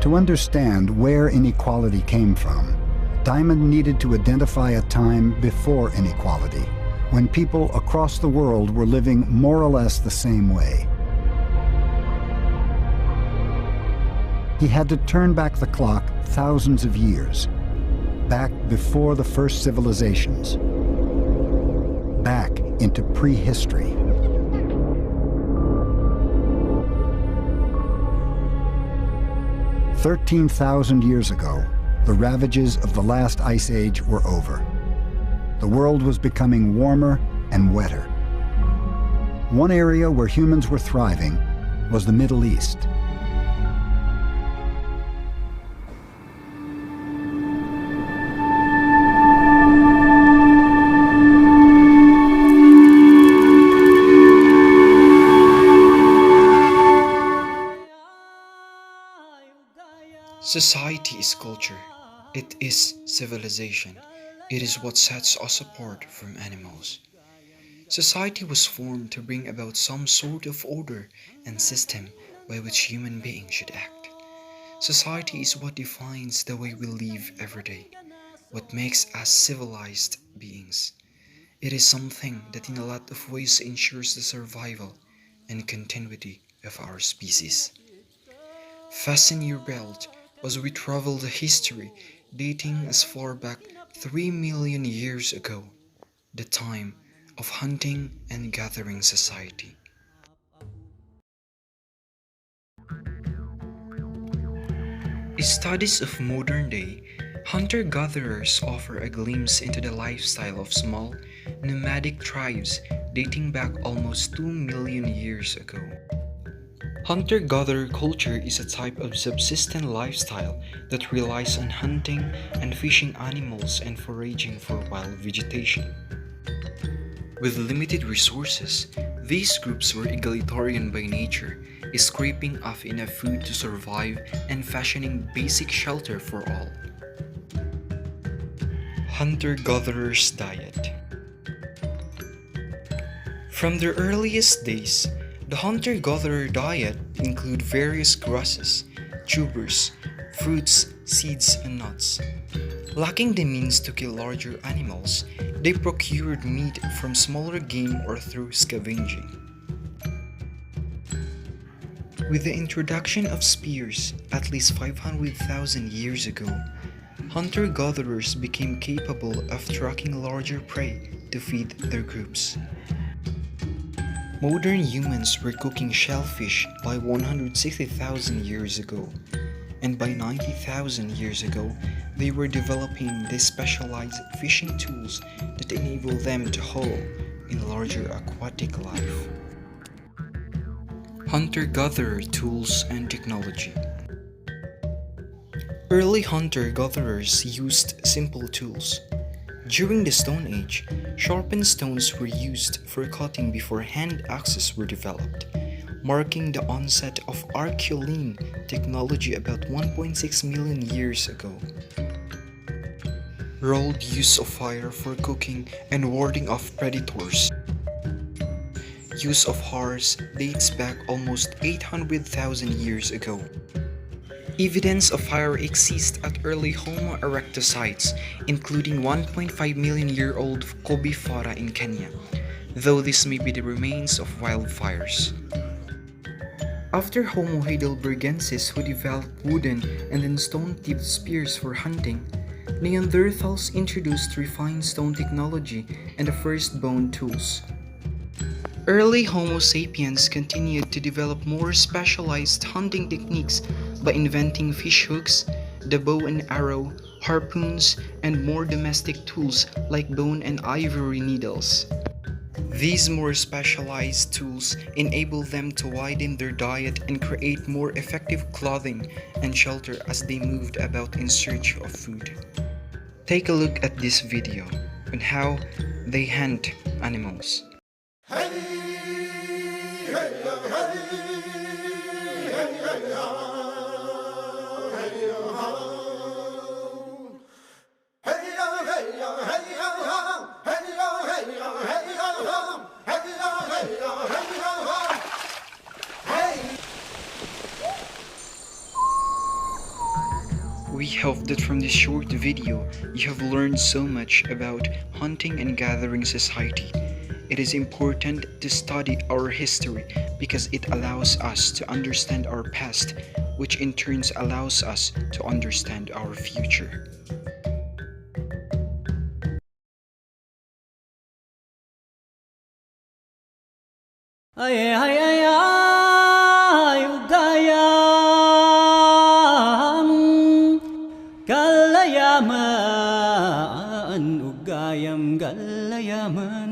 To understand where inequality came from, Diamond needed to identify a time before inequality, when people across the world were living more or less the same way. He had to turn back the clock thousands of years, back before the first civilizations, back into prehistory. 13,000 years ago, the ravages of the last ice age were over. The world was becoming warmer and wetter. One area where humans were thriving was the Middle East. Society is culture. It is civilization. It is what sets us apart from animals. Society was formed to bring about some sort of order and system by which human beings should act. Society is what defines the way we live every day, what makes us civilized beings. It is something that in a lot of ways ensures the survival and continuity of our species. Fasten your belt as we travel the history dating as far back 3 million years ago, the time of hunting and gathering society. Studies of modern day hunter-gatherers offer a glimpse into the lifestyle of small, nomadic tribes dating back almost 2 million years ago. Hunter-gatherer culture is a type of subsistence lifestyle that relies on hunting and fishing animals and foraging for wild vegetation. With limited resources, these groups were egalitarian by nature, scraping off enough food to survive and fashioning basic shelter for all. Hunter-gatherer's diet. From their earliest days, the hunter-gatherer diet include various grasses, tubers, fruits, seeds, and nuts. Lacking the means to kill larger animals, they procured meat from smaller game or through scavenging. With the introduction of spears at least 500,000 years ago, hunter-gatherers became capable of tracking larger prey to feed their groups. Modern humans were cooking shellfish by 160,000 years ago, and by 90,000 years ago, they were developing the specialized fishing tools that enable them to haul in larger aquatic life. Hunter-gatherer tools and technology. Early hunter-gatherers used simple tools. During the Stone Age, sharpened stones were used for cutting before hand axes were developed, marking the onset of archaeoline technology about 1.6 million years ago. Rolled use of fire for cooking and warding off predators. Use of hearths dates back almost 800,000 years ago. Evidence of fire exists at early Homo erectus sites, including 1.5 million year old Kobifara in Kenya, though this may be the remains of wildfires. After Homo heidelbergensis, who developed wooden and then stone-tipped spears for hunting, Neanderthals introduced refined stone technology and the first bone tools. Early Homo sapiens continued to develop more specialized hunting techniques by inventing fish hooks, the bow and arrow, harpoons, and more domestic tools like bone and ivory needles. These more specialized tools enable them to widen their diet and create more effective clothing and shelter as they moved about in search of food. Take a look at this video on how they hunt animals. hope that from this short video, you have learned so much about hunting and gathering society. It is important to study our history because it allows us to understand our past, which in turn allows us to understand our future. Ay ay ay ay ugayam kalayaman ugayam galayaman